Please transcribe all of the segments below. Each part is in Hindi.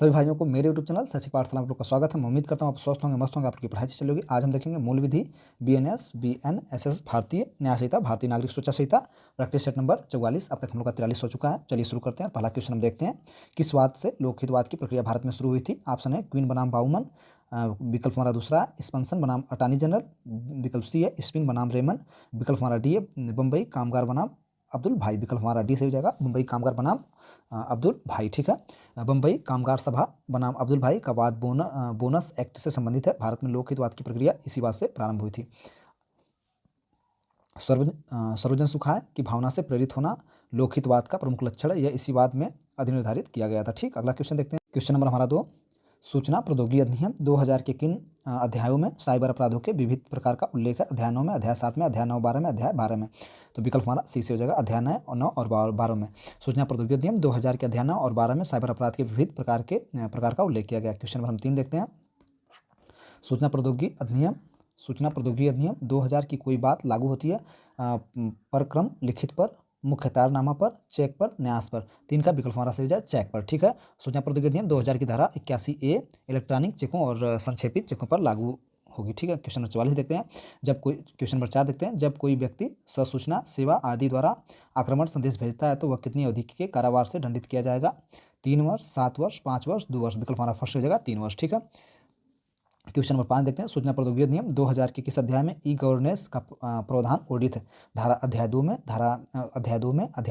सभी भाइयों को मेरे यूट्यूब चैनल शैक्षिक पाठशाला में आप लोग का स्वागत है। मैं उम्मीद करता हूँ आप स्वस्थ होंगे, मस्त होंगे, आपकी पढ़ाई अच्छी चलेगी। आज हम देखेंगे मूल विधि BNS BNSS भारतीय न्याय संहिता, भारतीय नागरिक सुरक्षा संहिता, प्रैक्टिस सेट नंबर 44। अब तक हम लोग का 43 हो चुका है। चलिए शुरू करते हैं। पहला क्वेश्चन हम देखते हैं, किस वाद से लोकहितवाद की प्रक्रिया भारत में शुरू हुई थी। ऑप्शन है क्वीन बनाम बाउमन, विकल्प हमारा दूसरा स्पेंसन बनाम अटॉर्नी जनरल, विकल्प सी है स्पिन बनाम रेमन, विकल्प हमारा डी है बम्बई कामगार बनाम अब्दुल भाई, विकल्प हमारा डी से हो जाएगा बम्बई कामगार बनाम अब्दुल भाई। ठीक है, बम्बई कामगार सभा बनाम अब्दुल भाई का वाद बोनस एक्ट से संबंधित है। भारत में लोकहितवाद की प्रक्रिया इसी बात से प्रारंभ हुई थी। सर्वजन सुखाय की भावना से प्रेरित होना लोकहितवाद का प्रमुख लक्षण है। यह इसी वाद में अधिनिर्धारित किया गया था। ठीक, अगला क्वेश्चन देखते हैं। क्वेश्चन नंबर हमारा 2, सूचना प्रौद्योगिकी अधिनियम 2000 के किन अध्यायों में साइबर अपराधों के विविध प्रकार का उल्लेख है। अध्याय 9 में, अध्याय 7 में, अध्याय 9-12 में, अध्याय 12 में। तो विकल्प हमारा सी से हो जाएगा अध्याय 9 और 12 में। सूचना प्रौद्योगिकी अधिनियम 2000 के अध्याय 9 और 12 में साइबर अपराध के विविध प्रकार का उल्लेख किया गया। क्वेश्चन नंबर हम 3 देखते हैं। सूचना प्रौद्योगिकी अधिनियम 2000 की कोई बात लागू होती है परक्रम लिखित पर, मुख्य तारनामा पर, चेक पर, न्यास पर। 3 का विकल्प हमारा सही हो जाए चेक पर। ठीक है, सूचना प्रौद्योगिकी अधिनियम 2000 की धारा 81A इलेक्ट्रॉनिक चेकों और संक्षेपित चेकों पर लागू होगी। ठीक है, क्वेश्चन नंबर 44 देखते हैं। क्वेश्चन नंबर 4 देखते हैं, जब कोई व्यक्ति ससूचना सेवा आदि द्वारा आक्रमण संदेश भेजता है तो वह कितनी अवधि के कारावास से दंडित किया जाएगा। 3 वर्ष, 7 वर्ष, 5 वर्ष, 2 वर्ष। विकल्प हमारा फर्स्ट हो जाएगा 3 वर्ष। ठीक है, क्वेश्चन नंबर 5 देखते हैं। सूचना प्रौद्योगिकी अधिनियम 2000 के किस अध्याय में ई गवर्नेंस का प्रावधान उल्लिखित है। धारा अध्याय 2 में, अध्याय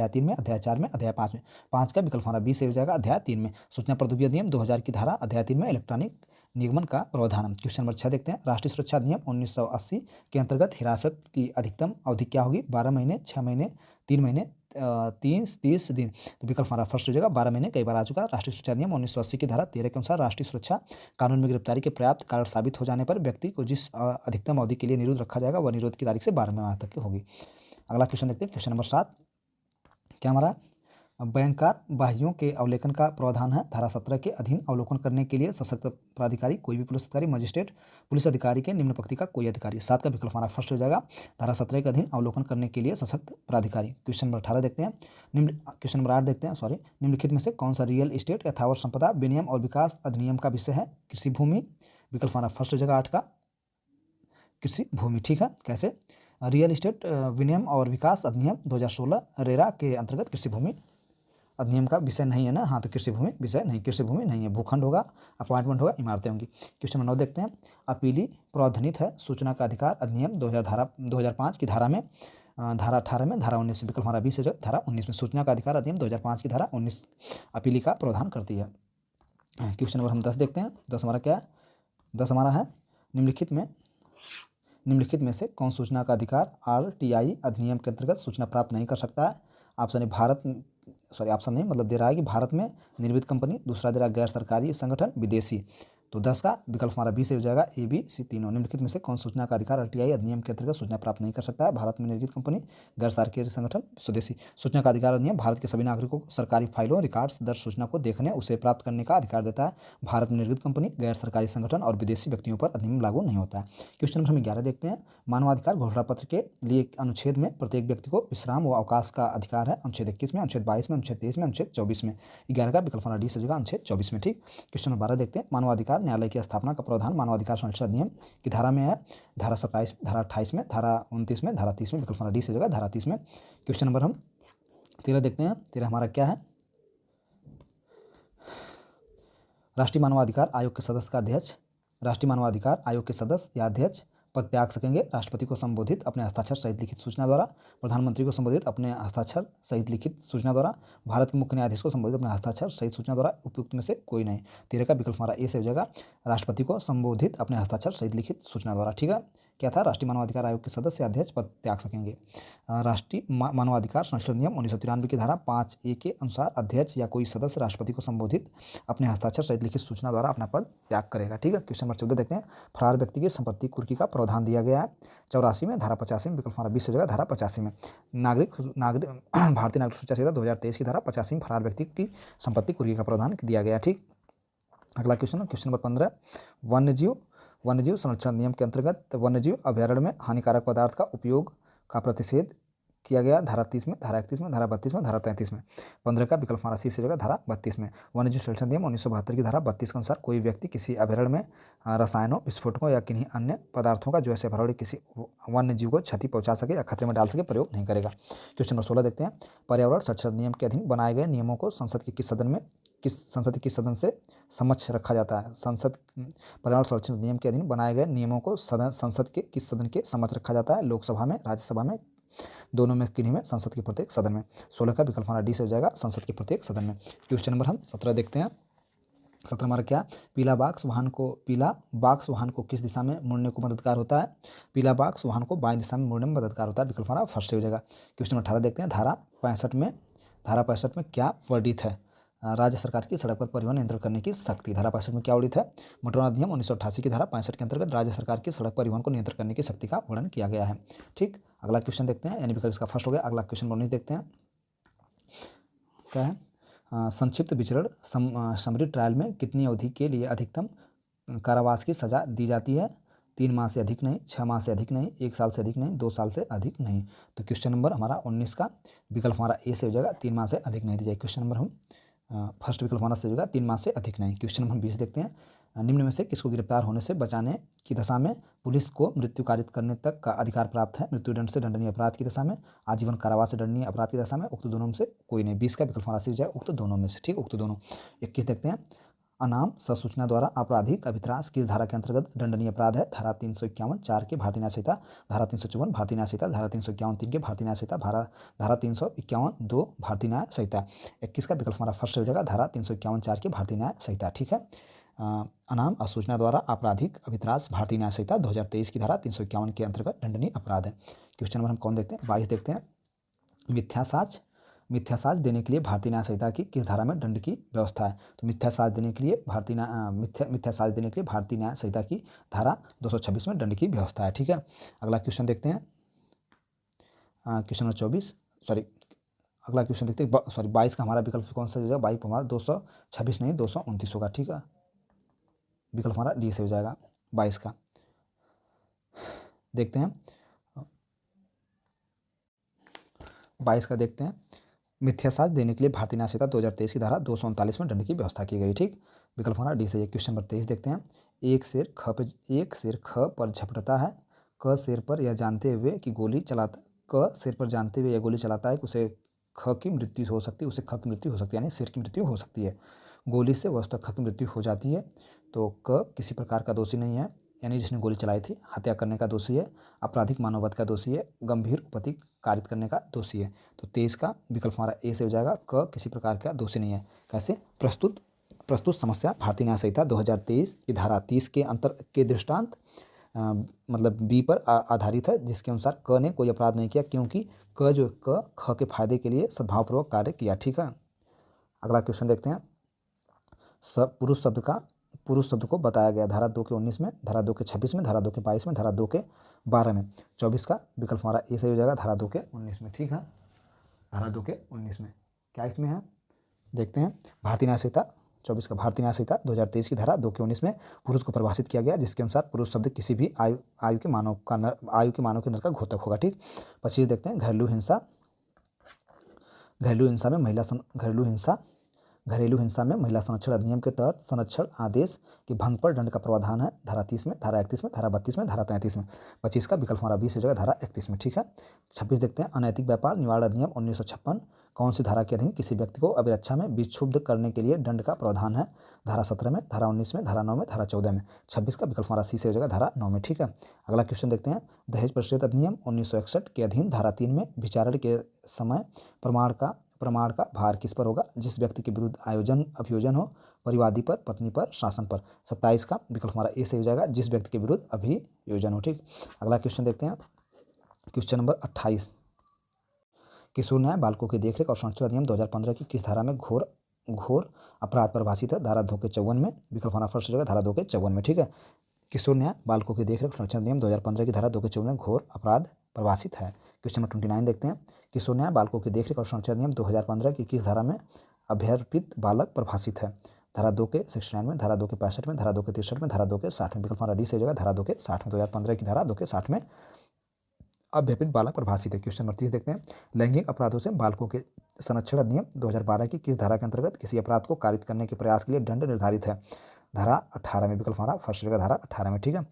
3 में, अध्याय 4 में, अध्याय 5 में। 5 का विकल्प हमारा बी से हो जाएगा अध्याय 3 में। सूचना प्रौद्योगिकी अधिनियम 2000 की धारा अध्याय 3 में इलेक्ट्रॉनिक निगमन का प्रावधान। क्वेश्चन नंबर 6 देखते हैं। राष्ट्रीय सुरक्षा अधिनियम 1980 के अंतर्गत हिरासत की अधिकतम अवधि क्या होगी। 12 महीने, 6 महीने, 3 महीने, 30 दिन। तो विकल्प हमारा फर्स्ट हो जाएगा 12 महीने, कई बार आ चुका है। राष्ट्रीय सुरक्षा अधिनियम 1980 की धारा 13 के अनुसार राष्ट्रीय सुरक्षा कानून में गिरफ्तारी के पर्याप्त कारण साबित हो जाने पर व्यक्ति को जिस अधिकतम अवधि के लिए निरोध रखा जाएगा वह निरोध की तारीख से 12वें माह तक की होगी। अगला क्वेश्चन देखते हैं। क्वेश्चन नंबर 7 क्या हमारा बैंकर बाह्यों के अवलोकन का प्रावधान है। धारा 17 के अधीन अवलोकन करने के लिए सशक्त प्राधिकारी कोई भी पुलिस अधिकारी, मजिस्ट्रेट, पुलिस अधिकारी के निम्न पंक्ति का कोई अधिकारी। 7 का विकल्प हमारा फर्स्ट हो जाएगा धारा 17 के अधीन अवलोकन करने के लिए सशक्त प्राधिकारी। क्वेश्चन नंबर 18 देखते हैं। क्वेश्चन नंबर 8 देखते हैं। निम्नलिखित में से कौन सा रियल एस्टेट या स्थावर संपदा विनियम और विकास अधिनियम का विषय है। कृषि भूमि। विकल्प हमारा फर्स्ट हो जाएगा 8 का कृषि भूमि। ठीक है, कैसे रियल एस्टेट विनियम और विकास अधिनियम 2016 रेरा के अंतर्गत कृषि भूमि अधिनियम का विषय नहीं है ना। हाँ, तो कृषि भूमि विषय नहीं, कृषि भूमि नहीं है। भूखंड होगा, अपॉइंटमेंट होगा, इमारतें होंगी। क्वेश्चन नंबर 9 देखते हैं। अपीली प्रावधानित है सूचना का अधिकार अधिनियम 2005 की धारा में, धारा 18 में, धारा 19 में। विकल्प हमारा 20 है धारा 19 में। सूचना का अधिकार अधिनियम 2005 की धारा 19 अपीली का प्रावधान करती है। क्वेश्चन नंबर हम 10 देखते हैं। 10 हमारा क्या है। 10 हमारा है निम्नलिखित में से कौन सूचना का अधिकार RTI अधिनियम के अंतर्गत सूचना प्राप्त नहीं कर सकता है। ऑप्शन है ऑप्शन नहीं मतलब दे रहा है कि भारत में निर्मित कंपनी, दूसरा दे रहा है गैर सरकारी संगठन, विदेशी। तो 10 का विकल्प हमारा बी से हो जाएगा ABC तीनों। निम्नलिखित में से कौन सूचना का अधिकार RTI अधिनियम के अंतर्गत सूचना प्राप्त नहीं कर सकता है। भारत में निर्मित कंपनी, गैर सरकारी संगठन, स्वदेशी। सूचना का अधिकार अधिनियम भारत के सभी नागरिकों को सरकारी फाइलों, रिकॉर्ड्स, दर्ज सूचना को देखने, उसे प्राप्त करने का अधिकार देता है। भारत में निर्मित कंपनी, गैर सरकारी संगठन और विदेशी व्यक्तियों पर अधिनियम लागू नहीं होता है। क्वेश्चन नंबर हम 11 देखते हैं। मानवाधिकार घोषणा पत्र के लिए अनुच्छेद में प्रत्येक व्यक्ति को विश्राम व अवकाश का अधिकार है। अनुच्छेद 21 में, अनुच्छेद 22 में, अनुच्छेद 23 में, अनुच्छेद 24 में। 11 का विकल्प हमारा डी से होगा अनुच्छेद 24 में। ठीक, क्वेश्चन नंबर 12 देखते हैं। मानवाधिकार न्यायालय की स्थापना का प्रावधान मानवाधिकार संरक्षण अधिनियम की धारा में है। धारा 27 में, धारा 28 में, धारा 29 में, धारा 30 में। विकल्प हमारा डी से होगा धारा 30 में। क्वेश्चन नंबर हम 13 देखते हैं। 13 हमारा क्या है। राष्ट्रीय मानवाधिकार आयोग के सदस्य का अध्यक्ष, राष्ट्रीय मानवाधिकार आयोग के सदस्य या अध्यक्ष पद त्याग सकेंगे राष्ट्रपति को संबोधित अपने हस्ताक्षर सहित लिखित सूचना द्वारा, प्रधानमंत्री को संबोधित अपने हस्ताक्षर सहित लिखित सूचना द्वारा, भारत के मुख्य न्यायाधीश को संबोधित अपने हस्ताक्षर सहित सूचना द्वारा। उपयुक्त में से कोई नहीं। 13 का विकल्प हमारा ए से हो जाएगा राष्ट्रपति को संबोधित अपने हस्ताक्षर सहित लिखित सूचना द्वारा। ठीक है, क्या था। राष्ट्रीय मानवाधिकार आयोग के सदस्य अध्यक्ष पद त्याग सकेंगे। राष्ट्रीय मानवाधिकार संरक्षण अधिनियम 1993 की धारा 5A के अनुसार अध्यक्ष या कोई सदस्य राष्ट्रपति को संबोधित अपने हस्ताक्षर सहित लिखित सूचना द्वारा अपना पद त्याग करेगा। ठीक है, क्वेश्चन नंबर 14 देखते हैं। फरार व्यक्ति की संपत्ति कुर्की का प्रावधान दिया गया है 84 में, धारा 85 में। विकल्प हमारा 20 हो जाएगा धारा 85 में। भारतीय नागरिक सुरक्षा संहिता 2023 की धारा 85 में फरार व्यक्ति की संपत्ति कुर्की का प्रावधान दिया गया। ठीक, अगला क्वेश्चन नंबर 15। वन्यजीव संरक्षण नियम के अंतर्गत वन्यजीव अभयारण्य में हानिकारक पदार्थ का उपयोग का प्रतिषेध किया गया धारा 30 में, धारा 31 में, धारा 32 में, धारा 33 में। 15 का विकल्प हमारा सी से होगा धारा 32 में। वन्यजीव संरक्षण अधिनियम 1972 की धारा 32 के अनुसार कोई व्यक्ति किसी अभयारण्य में रसायनों, विस्फोटकों या किन्हीं अन्य पदार्थों का जो ऐसे अभयारण्य किसी वन्य जीव को क्षति पहुंचा सके या खतरे में डाल सके प्रयोग नहीं करेगा। क्वेश्चन नंबर 16 देखते हैं। पर्यावरण संरक्षण अधिनियम के अधीन बनाए गए नियमों को संसद के किस सदन से समक्ष रखा जाता है? पर्यावरण संरक्षण अधिनियम के अधीन बनाए गए नियमों को संसद के किस सदन के समक्ष रखा जाता है? लोकसभा में, राज्यसभा में, दोनों में, किन्हीं में? संसद के प्रत्येक सदन में। 16 का विकल्प हमारा डी से हो जाएगा, संसद के प्रत्येक सदन में। क्वेश्चन नंबर हम 17 देखते हैं। 17 हमारा क्या? पीला बॉक्स वाहन को किस दिशा में मुड़ने को मददगार होता है? पीला बॉक्स वाहन को बाएं दिशा में मुड़ने में मददगार होता है। विकल्प हमारा फर्स्ट हो जाएगा। क्वेश्चन नंबर 18 देखते हैं। धारा 65 में क्या वर्णित है? राज्य सरकार की सड़क पर परिवहन नियंत्रण करने की शक्ति। धारा 65 में क्या वर्णित है? मोटर वाहन अधिनियम 1988 की धारा 65 के अंतर्गत राज्य सरकार की सड़क परिवहन को नियंत्रण करने की शक्ति का वर्णन किया गया है। ठीक, अगला क्वेश्चन देखते हैं, यानी विकल्प इसका फर्स्ट हो गया। अगला क्वेश्चन 19 देखते हैं, क्या है? संक्षिप्त विचरण समरी ट्रायल में कितनी अवधि के लिए अधिकतम कारावास की सजा दी जाती है? 3 माह से अधिक नहीं, 6 माह से अधिक नहीं, 1 साल से अधिक नहीं, 2 साल से अधिक नहीं। तो क्वेश्चन नंबर हमारा 19 का विकल्प हमारा ए से हो जाएगा, 3 माह से अधिक नहीं दी जाएगी। क्वेश्चन नंबर हम फर्स्ट विकल्प हमारा से होगा 3 माह से अधिक नहीं। क्वेश्चन नंबर 20 देखते हैं। निम्न में से किसको गिरफ्तार होने से बचाने की दशा में पुलिस को मृत्यु कारित करने तक का अधिकार प्राप्त है? मृत्युदंड से दंडनीय अपराध की दशा में, आजीवन कारावास से दंडनीय अपराध की दशा में, उक्त दोनों में से कोई नहीं। 20 का विकल्प हमारा सी हो जाएगा, उक्त दोनों में से। ठीक, उक्त दोनों। 21 देखते हैं। अनाम ससूचना द्वारा आपराधिक अभित्रास किस धारा के अंतर्गत दंडनीय अपराध है? धारा 351(4) के भारतीय न्याय संहिता, धारा 354 भारतीय न्याय संहिता, धारा 351(3) के भारतीय न्याय संहिता, धारा 351(2) भारतीय न्याय संहिता। 21 का विकल्प हमारा फर्स्ट हो जाएगा, धारा 351(4) के भारतीय न्याय संहिता। ठीक है, अनाम असूचना द्वारा आपराधिक अभित्रास भारतीय न्याय संहिता 2023 की धारा 351 के अंतर्गत दंडनीय अपराध है। क्वेश्चन नंबर हम कौन देखते हैं? 22 देखते हैं। मिथ्या साक्ष्य देने के लिए भारतीय न्याय संहिता की किस धारा में दंड की व्यवस्था है? तो मिथ्या साक्ष्य देने के लिए भारतीय न्याय संहिता की धारा 226 में दंड की व्यवस्था है। ठीक है, अगला क्वेश्चन देखते हैं। क्वेश्चन नंबर 24 अगला क्वेश्चन देखते हैं। 22 का हमारा विकल्प कौन सा हो जाएगा? 22 हमारा 226 नहीं 229 होगा। ठीक है, विकल्प हमारा डी से हो जाएगा 22 का। देखते हैं 22 का देखते हैं। मिथ्या साक्ष्य देने के लिए भारतीय न्याय संहिता 2023 की धारा 239 में दंड की व्यवस्था की गई। ठीक, विकल्प हमारा डी से। क्वेश्चन नंबर 23 देखते हैं। एक शेर ख पर झपटता है, क शेर पर यह जानते हुए कि गोली चलाता है उसे ख की मृत्यु हो सकती है, यानी शेर की मृत्यु हो सकती है। गोली से वस्तु ख की मृत्यु हो जाती है, तो क किसी प्रकार का दोषी नहीं है, यानी जिसने गोली चलाई थी हत्या करने का दोषी है, आपराधिक मानववध का दोषी है, गंभीर उपति कारित करने का दोषी है। तो 23 का विकल्प हमारा ए से हो जाएगा, क किसी प्रकार का दोषी नहीं है। कैसे? प्रस्तुत समस्या भारतीय न्याय संहिता 2023 की धारा 30 के दृष्टांत मतलब बी पर आधारित है, जिसके अनुसार क ने कोई अपराध नहीं किया क्योंकि क ख के फायदे के लिए सद्भावपूर्वक कार्य किया। ठीक है, अगला क्वेश्चन देखते हैं। पुरुष शब्द को बताया गया धारा 2 के 19 में, धारा 2 के 26 में, धारा 2 के 22 में, धारा 2 के 12 में। 24 का विकल्प हमारा ए सही हो जाएगा, धारा 2 के 19 में। ठीक है, धारा 2 के 19 में क्या इसमें है? देखते हैं। भारतीय न्याय संहिता 24 का भारतीय न्याय संहिता 2023 की धारा 2 के 19 में पुरुष को परिभाषित किया गया, जिसके अनुसार पुरुष शब्द किसी भी आयु के मानव के नर का घोतक होगा। ठीक, 25 देखते हैं। घरेलू हिंसा में महिला संरक्षण अधिनियम के तहत संरक्षण आदेश के भंग पर दंड का प्रावधान है, धारा 30 में, धारा 31 में, धारा 32 में, धारा 33 में। 25 का विकल्प हमारा 20 हो जाएगा, धारा 31 में। ठीक है, 26 देखते हैं। अनैतिक व्यापार निवारण अधिनियम 1956 कौन सी धारा के अधीन किसी व्यक्ति को अभिरक्षा में विक्षुब्ध करने के लिए दंड का प्रावधान है? धारा 17 में, धारा 19 में, धारा 9 में, धारा 14 में। 26 का विकल्प हमारा सी से हो जाएगा, धारा 9 में। ठीक है, अगला क्वेश्चन देखते हैं। दहेज प्रतिषेध अधिनियम 1961 के अधीन धारा 3 में विचारण के समय प्रमाण का भार किस पर होगा? जिस व्यक्ति के विरुद्ध अभियोजन हो, परिवादी पर, पत्नी पर, शासन पर। 27 का विकल्प हमारा ए से हो जाएगा, जिस व्यक्ति के विरुद्ध अभियोजन हो। ठीक, अगला क्वेश्चन देखते हैं। क्वेश्चन नंबर 28 किशोर न्याय बालकों की देखरेख और संरक्षण अधिनियम 2015 की किस धारा में घोर अपराध परिभाषित है? धारा 2 के 54 में। विकल्प हमारा फर्स्ट हो जाएगा, धारा 2 के 54 में। ठीक है, किशोर न्याय बालकों की देखरेख संरक्षण अधिनियम 2015 की धारा 2 के 54 में घोर अपराध परिभाषित है। क्वेश्चन नंबर 29 देखते हैं। किशोर न्याय बालकों की देखरेख और संरक्षण अधिनियम 2015 की किस धारा में अभ्यर्पित बालक परिभाषित है? धारा 2 के 69 में, धारा 2 के 65 में, धारा 2 के 63 में, धारा 2 के 60 में। विकल्प हमारा डी से हो जाएगा, धारा 2 के 60 में। 2015 की धारा 2 के 60 में अव्यपित बालक परिभाषित है। क्वेश्चन नंबर 30 देखते हैं, लैंगिक अपराधों से बालकों के संरक्षण अधिनियम 2012 की किस धारा के अंतर्गत किसी अपराध को कारित करने के प्रयास के लिए दंड निर्धारित है? धारा 18 में, विकल्प हमारा फर्स्ट जगह धारा 18 में। ठीक है,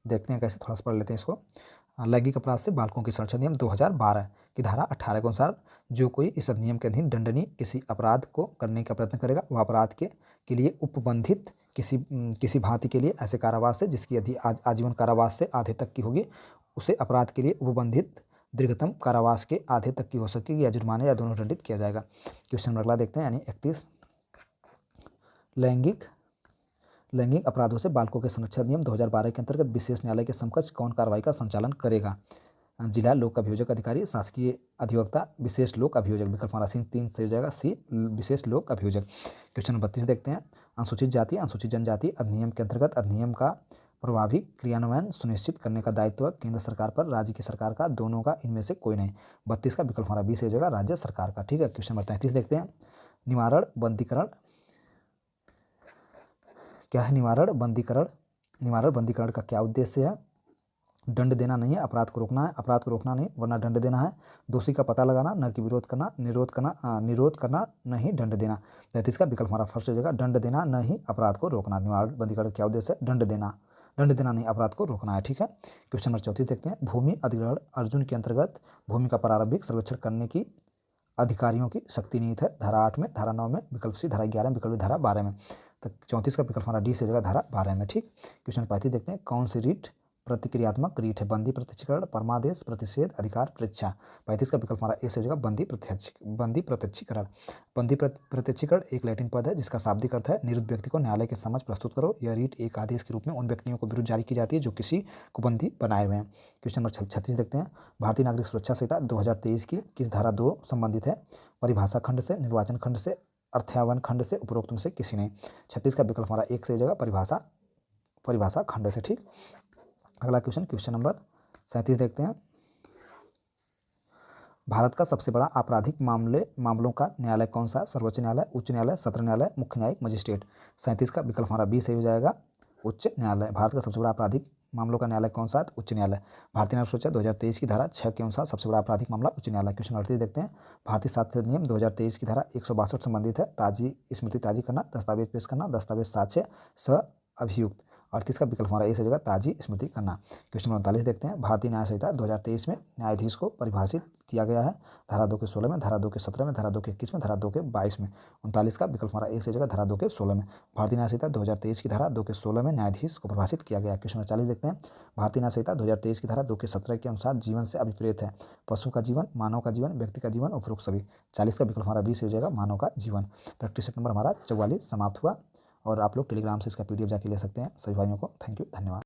देखते हैं कैसे, थोड़ा सा पढ़ लेते हैं इसको। लैंगिक अपराध से बालकों के संरक्षण अधिनियम 2012 की धारा 18 के अनुसार जो कोई इस अधिनियम के अधीन दंडनीय किसी अपराध को करने का प्रयत्न करेगा, वह अपराध के लिए उपबंधित किसी भांति के लिए ऐसे कारावास से जिसकी अवधि आजीवन कारावास से आधे तक की होगी, उसे अपराध के लिए उपबंधित दीर्घतम कारावास के आधे तक की हो सकेगी या जुर्माने या दोनों दंडित किया जाएगा। क्वेश्चन नंबर अगला देखते हैं, यानी 31, लैंगिक अपराधों से बालकों के संरक्षण अधिनियम 2012 के अंतर्गत विशेष न्यायालय के समकक्ष कौन कार्रवाई का संचालन करेगा? जिला लोक अभियोजक अधिकारी, शासकीय अधिवक्ता, विशेष लोक अभियोजक। विकल्प हमारा सी 3 सही हो जाएगा, सी विशेष लोक अभियोजक। क्वेश्चन नंबर 32 देखते हैं, अनुसूचित जाति अनुसूचित जनजाति अधिनियम के अंतर्गत अधिनियम का प्रभावी क्रियान्वयन सुनिश्चित करने का दायित्व केंद्र सरकार पर, राज्य की सरकार का, दोनों का, इनमें से कोई नहीं। 32 का विकल्प हमारा 20 हो जाएगा, राज्य सरकार का। ठीक है, क्वेश्चन नंबर 33 देखते हैं, निवारण बंदीकरण क्या है? निवारण बंदीकरण का क्या उद्देश्य है? दंड देना नहीं है, अपराध को रोकना है। अपराध को रोकना नहीं वरना दंड देना है। दोषी का पता लगाना, न कि विरोध करना। निरोध करना नहीं दंड देना। 33 का विकल्प हमारा फर्स्ट हो जाएगा, दंड देना नहीं अपराध को रोकना। निवारण बंदीकरण क्या उद्देश्य है? दंड देना नहीं अपराध को रोकना है। ठीक है, क्वेश्चन नंबर 34 देखते हैं, भूमि अधिग्रहण अर्जुन के अंतर्गत भूमि का प्रारंभिक सर्वेक्षण करने की अधिकारियों की शक्ति निहित है। धारा 8 में, धारा 9 में, विकल्प सी धारा 11 में, विकल्प धारा 12 में। तो 34 का विकल्प हमारा डी से हो जाएगा, धारा 12 में। ठीक, क्वेश्चन 35 देखते हैं, कौन सी रीट प्रतिक्रियात्मक रीट है? बंदी प्रत्यक्षीकरण, परमादेश, प्रतिषेध, अधिकार परीक्षा। 35 का विकल्प हमारा ए से हो जाएगा, बंदी प्रत्यक्षीकरण। बंदी प्रत्यक्षीकरण एक लैटिन पद है जिसका शाब्दिक अर्थ है निरुद्ध व्यक्ति को न्यायालय के समक्ष प्रस्तुत करो। यह रीट एक आदेश के रूप में उन व्यक्तियों को विरुद्ध जारी की जाती है जो किसी को बंदी बनाए हुए हैं। क्वेश्चन नंबर 36 देखते हैं, भारतीय नागरिक सुरक्षा संहिता 2023 की किस धारा 2 संबंधित है? परिभाषा खंड से, निर्वाचन खंड से, अर्थायन खंड से, उपरोक्त में से किसी नहीं। 36 का विकल्प हमारा एक से हो जाएगा, परिभाषा खंड से। ठीक, अगला क्वेश्चन नंबर 37 देखते हैं, भारत का सबसे बड़ा आपराधिक मामलों का न्यायालय कौन सा? सर्वोच्च न्यायालय, उच्च न्यायालय, सत्र न्यायालय, मुख्य न्यायिक मजिस्ट्रेट। 37 का विकल्प हमारा बी सही हो जाएगा, उच्च न्यायालय। भारत का सबसे बड़ा आपराधिक मामलों का न्यायालय कौन सा है? उच्च न्यायालय। भारतीय नागरिक सुरक्षा 2023 की धारा 6 के अनुसार सबसे बड़ा आपराधिक मामला उच्च न्यायालय। क्वेश्चन 38 देखते हैं, भारतीय साक्ष्य अधिनियम 2023 की धारा 162 संबंधित है ताजी स्मृति ताजी करना, दस्तावेज पेश करना, दस्तावेज साक्ष्य सह अभियुक्त। 38 का विकल्प हमारा ए से हो जाएगा, ताजी स्मृति करना। क्वेश्चन नंबर 39 देखते हैं, भारतीय न्याय संहिता 2023 में न्यायाधीश को परिभाषित किया गया है। धारा 2 के 16 में, धारा 2 के 17 में, धारा 2 के 21 में, धारा 2 के 22 में। 39 का विकल्प हमारा ए से हो जाएगा, धारा 2 के 16 में। भारतीय न्याय संहिता 2023 की धारा 2 के 16 में न्यायाधीश को परिभाषित किया गया है। क्वेश्चन नंबर 40 देखते हैं, भारतीय न्याय संहिता 2023 की धारा 2 के 17 के अनुसार जीवन से अभिप्रेत है पशु का जीवन, मानव का जीवन, व्यक्ति का जीवन, उपरोक्त सभी। 40 का विकल्प हमारा बी से हो जाएगा, मानव का जीवन। प्रैक्टिस सेट नंबर हमारा 44 समाप्त हुआ और आप लोग टेलीग्राम से इसका PDF जाके ले सकते हैं। सभी भाइयों को थैंक यू, धन्यवाद।